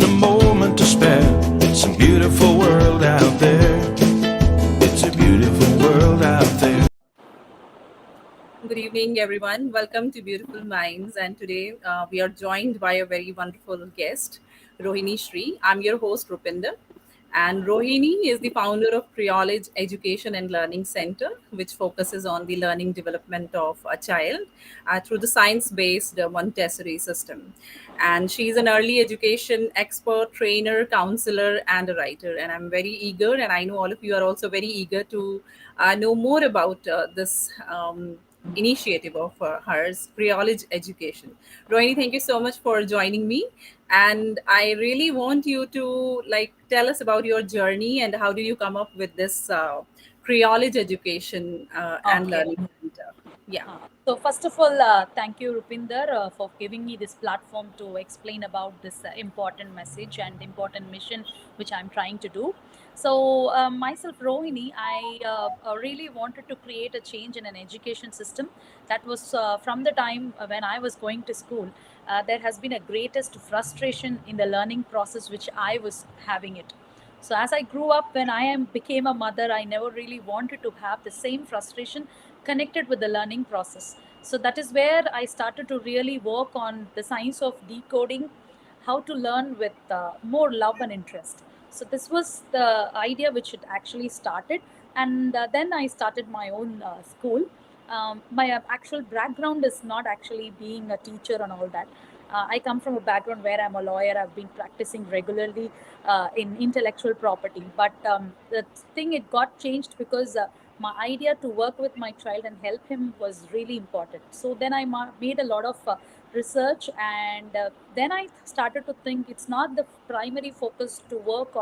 a moment to spare. It's a beautiful world out there. It's a beautiful world out there. Good evening, everyone. Welcome to Beautiful Minds. And today we are joined by a very wonderful guest, Rohini Sri. I'm your host, Rupinder. And Rohini is the founder of Kreowledge Education and Learning Center, which focuses on the learning development of a child through the science-based Montessori system. And she's an early education expert, trainer, counselor, and a writer. And I'm very eager, and I know all of you are also very eager to know more about this initiative of hers, Kreowledge Education. Rohini, thank you so much for joining me. And I really want you to tell us about your journey and how did you come up with this Kreowledge Education and Okay. Learning Center. Yeah. So first of all, thank you, Rupinder, for giving me this platform to explain about this important message and important mission which I'm trying to do. So myself, Rohini, I really wanted to create a change in an education system. That was from the time when I was going to school. There has been a greatest frustration in the learning process which I was having it. So as I grew up, when became a mother, I never really wanted to have the same frustration connected with the learning process. So that is where I started to really work on the science of decoding, how to learn with more love and interest. So this was the idea which it actually started, and then I started my own school. My actual background is not actually being a teacher and all that. I come from a background where I'm a lawyer. I've been practicing regularly in intellectual property. But the thing, it got changed because my idea to work with my child and help him was really important. So then I made a lot of research, and then I started to think it's not the primary focus to work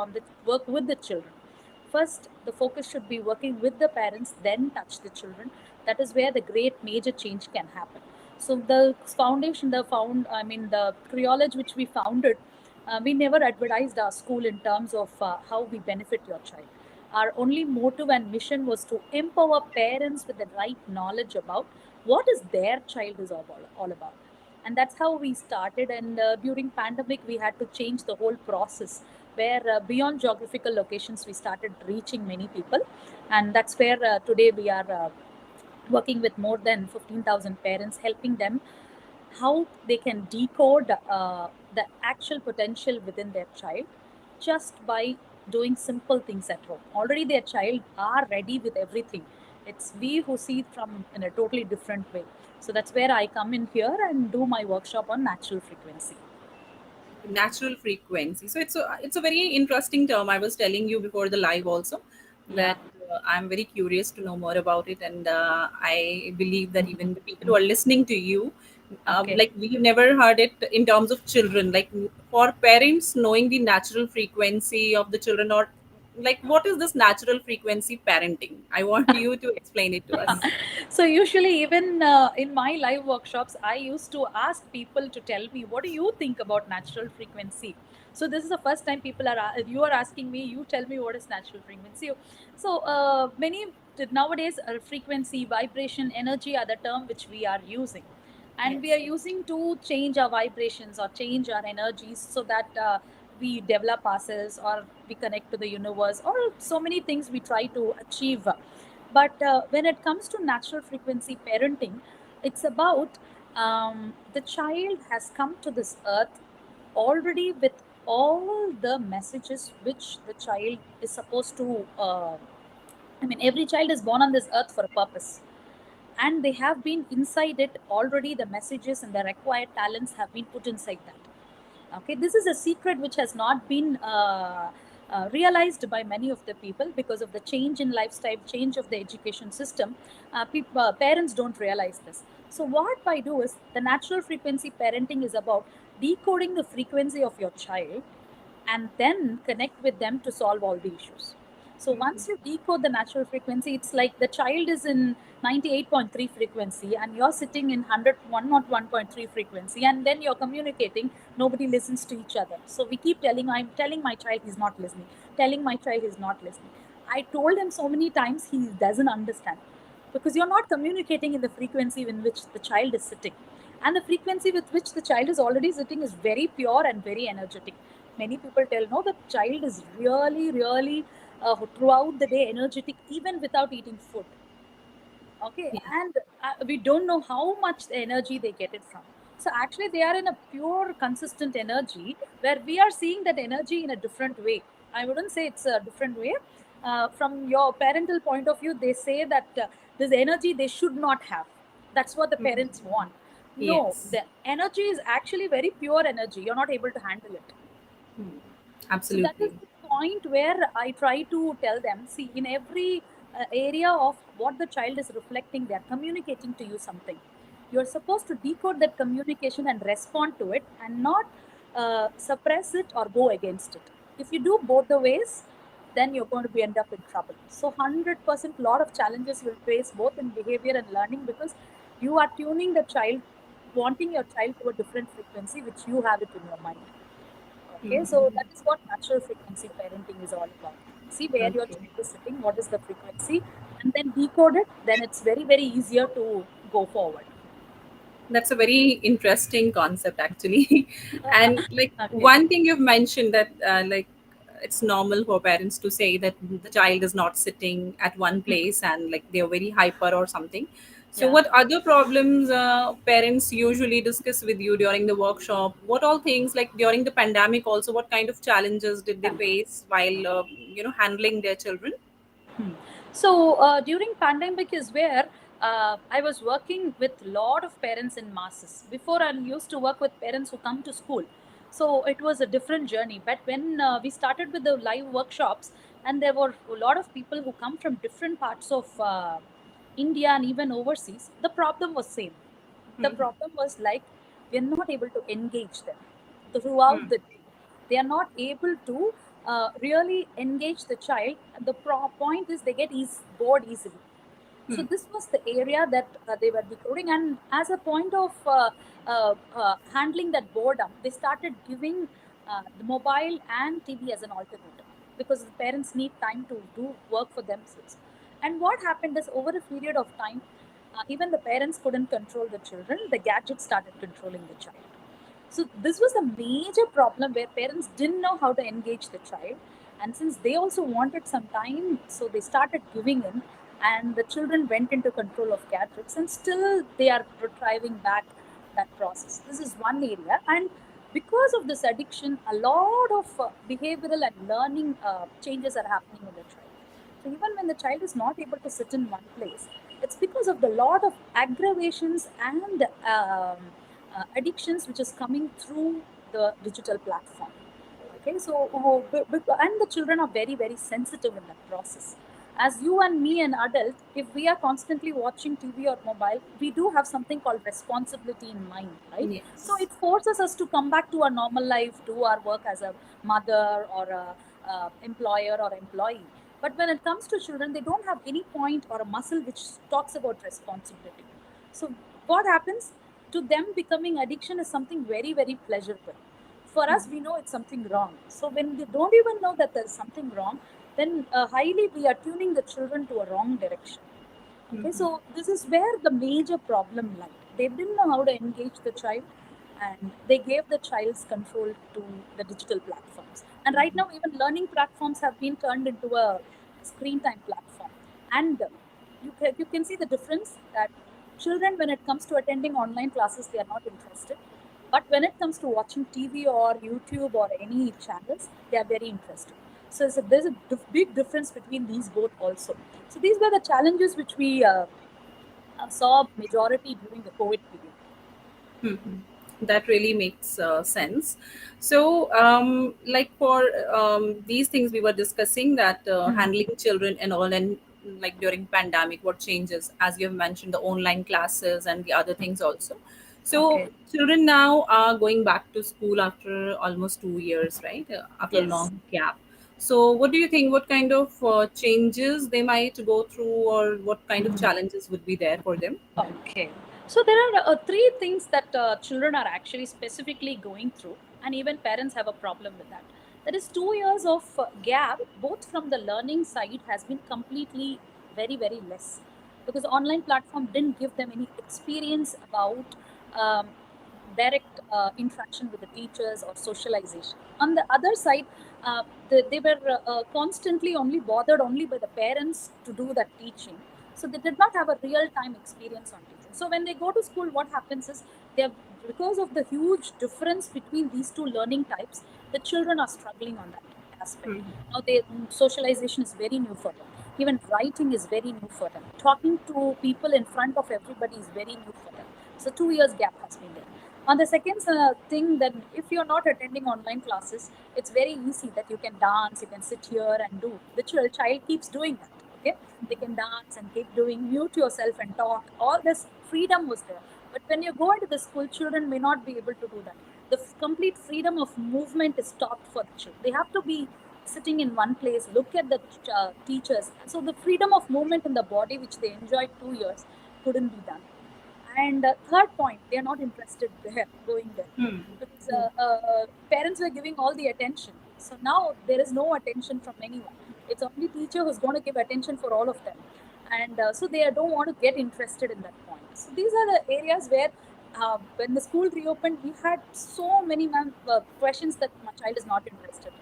with the children. First, the focus should be working with the parents, then touch the children. That is where the great major change can happen. So the foundation, the Kreowledge which we founded, we never advertised our school in terms of how we benefit your child. Our only motive and mission was to empower parents with the right knowledge about what is their child is all about. And that's how we started. And during pandemic, we had to change the whole process, where beyond geographical locations, we started reaching many people. And that's where today we are working with more than 15,000 parents, helping them how they can decode the actual potential within their child just by doing simple things at home. Already their child are ready with everything. It's we who see it from in a totally different way. So that's where I come in here and do my workshop on natural frequency. Natural frequency. So it's a very interesting term. I was telling you before the live also Yeah. that I'm very curious to know more about it, and I believe that even the people who are listening to you, Okay. we've never heard it in terms of children. Like for parents, knowing the natural frequency of the children, or what is this natural frequency parenting? I want you to explain it to us. So usually, even in my live workshops, I used to ask people to tell me, what do you think about natural frequency? So this is the first time people are you are asking me, you tell me what is natural frequency. So many nowadays frequency, vibration, energy are the term which we are using, and we Yes. are using to change our vibrations or change our energies so that we develop ourselves or we connect to the universe, or so many things we try to achieve. But when it comes to natural frequency parenting, it's about the child has come to this earth already with all the messages which the child is supposed to. Every child is born on this earth for a purpose, and they have been inside it already. The messages and the required talents have been put inside that. Okay, this is a secret which has not been realized by many of the people because of the change in lifestyle, change of the education system. Parents don't realize this. So what I do is, the natural frequency parenting is about decoding the frequency of your child and then connect with them to solve all the issues. So once you decode the natural frequency, it's like the child is in 98.3 frequency and you're sitting in 101.3 frequency, and then you're communicating. Nobody listens to each other. So we keep I'm telling my child he's not listening, telling my child he's not listening. I told him so many times, he doesn't understand, because you're not communicating in the frequency in which the child is sitting. And the frequency with which the child is already sitting is very pure and very energetic. Many people tell, no, the child is really throughout the day energetic even without eating food. Okay, Yeah. and we don't know how much energy they get it from. So actually they are in a pure consistent energy where we are seeing that energy in a different way. I wouldn't say it's a different way. From your parental point of view, they say that this energy they should not have. That's what the parents want. No, Yes. the energy is actually very pure energy, you're not able to handle it. So that is Absolutely. the point where I try to tell them, see, in every area of what the child is reflecting, they are communicating to you something. You're supposed to decode that communication and respond to it, and not suppress it or go against it. If you do both the ways, then you're going to be end up in trouble. So 100% lot of challenges you'll face both in behavior and learning, because you are tuning the child, wanting your child to a different frequency which you have it in your mind. Okay, so that is what natural frequency parenting is all about. See where your Okay. child is sitting, what is the frequency, and then decode it. Then it's very easier to go forward. That's a very interesting concept, actually. And like Okay. one thing you've mentioned that like it's normal for parents to say that the child is not sitting at one Hmm. place and like they're very hyper or something. So, Yeah. what other problems parents usually discuss with you during the workshop? What all things like during the pandemic? Also, what kind of challenges did they face while handling their children? Hmm. So during pandemic is where I was working with lot of parents in masses. Before I used to work with parents who come to school, so it was a different journey. But when we started with the live workshops, and there were a lot of people who come from different parts of India and even overseas, the problem was same. The problem was like we're not able to engage them throughout the day. They are not able to really engage the child. And the point is they get bored easily. So this was the area that they were decoding, and as a point of handling that boredom, they started giving the mobile and TV as an alternative, because the parents need time to do work for themselves. And what happened is, over a period of time, even the parents couldn't control the children; the gadgets started controlling the child. So this was a major problem where parents didn't know how to engage the child. And since they also wanted some time, so they started giving in, and the children went into control of gadgets, and still they are retrieving back that process. This is one area. And because of this addiction, a lot of behavioral and learning changes are happening in the child. So even when the child is not able to sit in one place, it's because of the lot of aggravations and addictions which is coming through the digital platform. Okay, so and the children are very sensitive in that process. As you and me, an adult, if we are constantly watching TV or mobile, we do have something called responsibility in mind, right? So Yes. it forces us to come back to our normal life, do our work as a mother or a employer or employee. But when it comes to children, they don't have any point or a muscle which talks about responsibility. So what happens to them? Becoming addiction is something very pleasurable. For us, we know it's something wrong. So when they don't even know that there's something wrong, then highly we are tuning the children to a wrong direction. Okay, so this is where the major problem lied. They didn't know how to engage the child, and they gave the child's control to the digital platforms. And right now, even learning platforms have been turned into a screen time platform. And you can see the difference that children, when it comes to attending online classes, they are not interested. But when it comes to watching TV or YouTube or any channels, they are very interested. So there's a big difference between these both also. So these were the challenges which we saw majority during the COVID period. That really makes sense. So, like for these things we were discussing that Hmm. handling children and all, and like during pandemic, what changes, as you have mentioned, the online classes and the other things also. So, Okay. children now are going back to school after almost 2 years, right? After a Yes. long gap. So, what do you think? What kind of changes they might go through, or what kind of challenges would be there for them? Okay. So there are three things that children are actually specifically going through, and even parents have a problem with that. That is 2 years of gap, both from the learning side, has been completely very less, because online platform didn't give them any experience about um, direct interaction with the teachers or socialization. On the other side, they were constantly only bothered only by the parents to do that teaching. So they did not have a real time experience on teaching. So when they go to school, what happens is they have, because of the huge difference between these two learning types, the children are struggling on that aspect. Now, socialization is very new for them. Even writing is very new for them. Talking to people in front of everybody is very new for them. So 2 years gap has been there. On the second thing, that if you're not attending online classes, it's very easy that you can dance, you can sit here and do. The child keeps doing that. Okay, they can dance and keep doing. Mute yourself and talk. All this freedom was there. But when you go into the school, children may not be able to do that. The complete freedom of movement is stopped for the children. They have to be sitting in one place, look at the teachers. So the freedom of movement in the body, which they enjoyed 2 years, couldn't be done. And third point, they are not interested there, going there, because parents were giving all the attention. So now there is no attention from anyone. It's only teacher who's going to give attention for all of them, and so they don't want to get interested in that point. So these are the areas where, when the school reopened, we had so many questions that my child is not interested.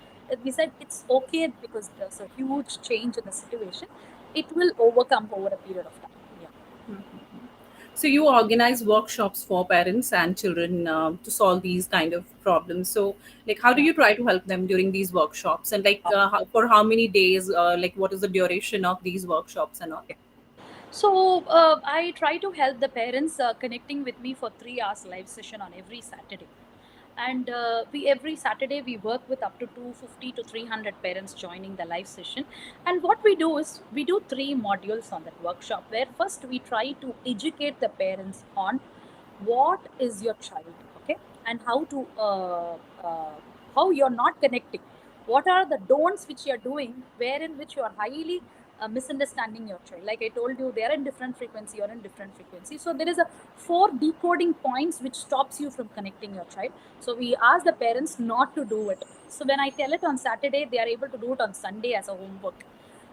We said it's okay because there's a huge change in the situation. It will overcome over a period of time. Yeah. So you organize workshops for parents and children to solve these kind of problems. So, like, how do Yeah. you try to help them during these workshops, and like for how many days? Like, what is the duration of these workshops and all? So I try to help the parents connecting with me for 3 hours live session on every Saturday. And we every Saturday we work with up to 250 to 300 parents joining the live session. And what we do is we do 3 modules on that workshop, where first we try to educate the parents on what is your child, okay, and how to how you're not connecting, what are the don'ts which you're doing, wherein which you are highly misunderstanding your child. Like I told you, they're in different frequency, you're in different frequency. So there is a 4 decoding points which stops you from connecting your child. So we ask the parents not to do it. So when I tell it on Saturday, they are able to do it on Sunday as a homework.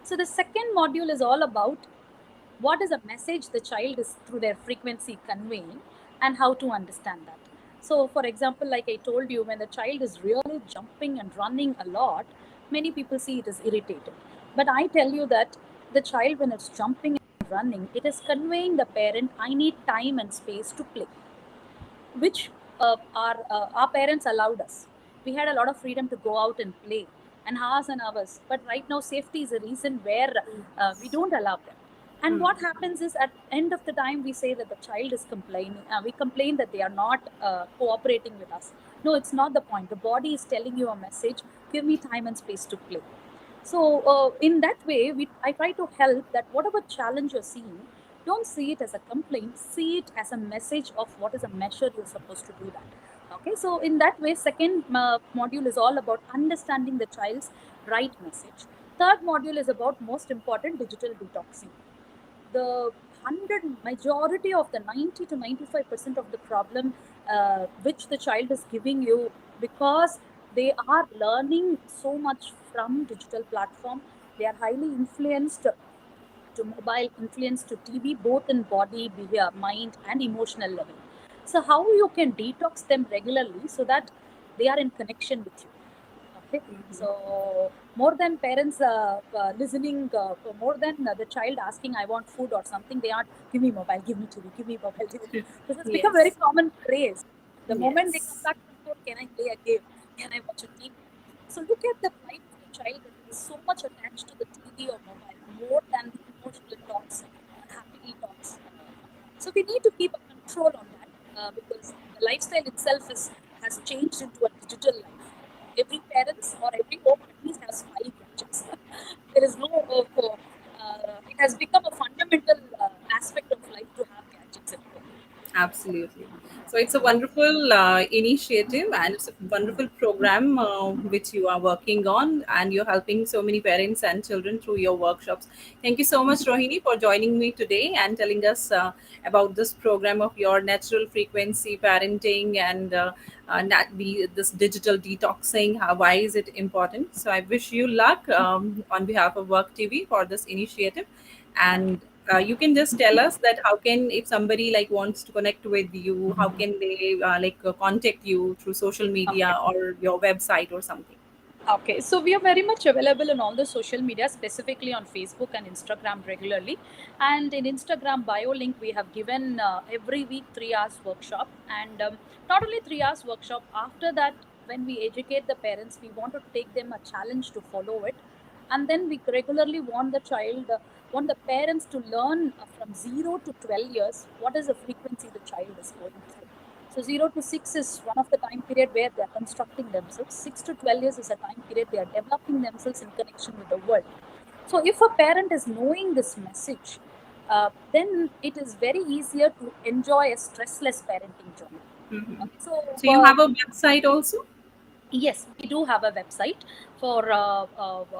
So the second module is all about what is a message the child is through their frequency conveying, and how to understand that. So for example, like I told you, when the child is really jumping and running a lot, many people see it as irritating. But I tell you that the child, when it's jumping and running, it is conveying the parent, I need time and space to play, which our parents allowed us. We had a lot of freedom to go out and play, and hours and hours. But right now, safety is a reason where we don't allow them. And what happens is, at end of the time, we say that the child is complaining. We complain that they are not cooperating with us. No, it's not the point. The body is telling you a message. Give me time and space to play. So in that way, I try to help that whatever challenge you're seeing, don't see it as a complaint, see it as a message of what is a measure you're supposed to do that. Okay, so in that way, second module is all about understanding the child's right message. Third module is about most important, digital detoxing. The 100 majority of the 90 to 95% of the problem which the child is giving you, because they are learning so much from digital platform. They are highly influenced to mobile, influenced to TV, both in body, behavior, mind, and emotional level. So how you can detox them regularly so that they are in connection with you. Okay, so more than parents listening, more than the child asking, I want food or something, they aren't, give me mobile, give me TV, give me mobile, give me. This has become very Yes. common phrase. The moment they come Yes. back from school, can I play a game? Can I watch a TV? So look at the mind of the child that is so much attached to the TV or mobile, more than the emotional talks and happy talks. So we need to keep a control on that, because the lifestyle itself has changed into a digital life. Every parents or every home at least has 5 gadgets. There is no, it has become a fundamental aspect of life to have gadgets at home. Absolutely. So it's a wonderful initiative, and it's a wonderful program which you are working on, and you're helping so many parents and children through your workshops. Thank you so much, Rohini, for joining me today and telling us about this program of your natural frequency parenting and this digital detoxing. Why is it important? So I wish you luck on behalf of Work TV for this initiative, and you can just tell us that how can, if somebody like wants to connect with you, how can they contact you through social Okay. media or your website or something? Okay, so we are very much available on all the social media, specifically on Facebook and Instagram regularly. And in Instagram bio link, we have given every week 3 hours workshop, and not only 3 hours workshop. After that, when we educate the parents, we want to take them a challenge to follow it, and then we regularly want the child, want the parents to learn from 0 to 12 years what is the frequency the child is going through. So 0 to 6 is one of the time period where they are constructing themselves. 6 to 12 years is a time period they are developing themselves in connection with the world. So if a parent is knowing this message, then it is very easier to enjoy a stressless parenting journey. Okay, so So you have a website also? yes, we do have a website for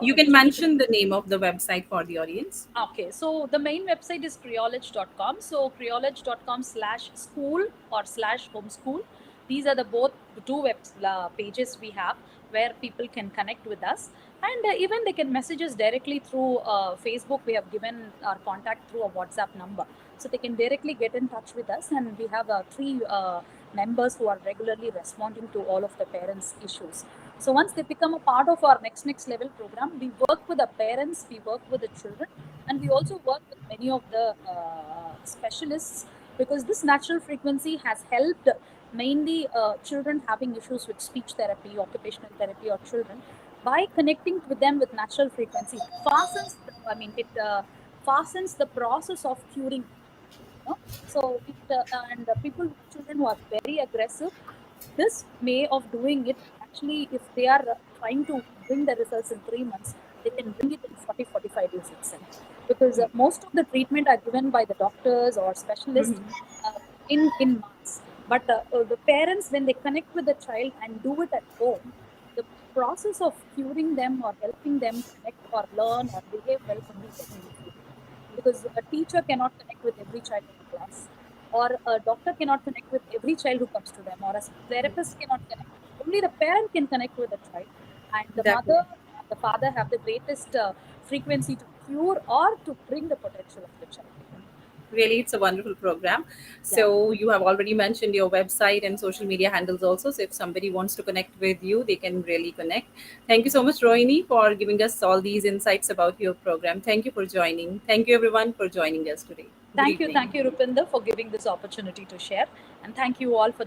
You can which people. mention the name of the website for the audience. Okay, so the main website is Kreowledge.com. So Kreowledge.com/school or /homeschool. These are the both two pages we have where people can connect with us, and even they can message us directly through Facebook. We have given our contact through a WhatsApp number, so they can directly get in touch with us, and we have three members who are regularly responding to all of the parents' issues. So once they become a part of our next level program, we work with the parents, we work with the children, and we also work with many of the specialists, because this natural frequency has helped mainly children having issues with speech therapy, occupational therapy, or children. By connecting with them with natural frequency, it fastens the process of curing. So and people, children who are very aggressive, this way of doing it, actually, if they are trying to bring the results in 3 months, they can bring it in 40-45 days itself, because most of the treatment are given by the doctors or specialists in months. But the parents, when they connect with the child and do it at home, the process of curing them or helping them connect or learn or behave well can be very easy, because a teacher cannot connect with every child in the class, or a doctor cannot connect with every child who comes to them, or a therapist cannot connect. Only the parent can connect with the child, and the mother Definitely. and the father have the greatest frequency to cure or to bring the potential of the child. Really, it's a wonderful program. Yeah. So you have already mentioned your website and social media handles also. So if somebody wants to connect with you, they can really connect. Thank you so much, Rohini, for giving us all these insights about your program. Thank you for joining. Thank you, everyone, for joining us today. Good Thank evening. you, Rupinder, for giving this opportunity to share, and thank you all for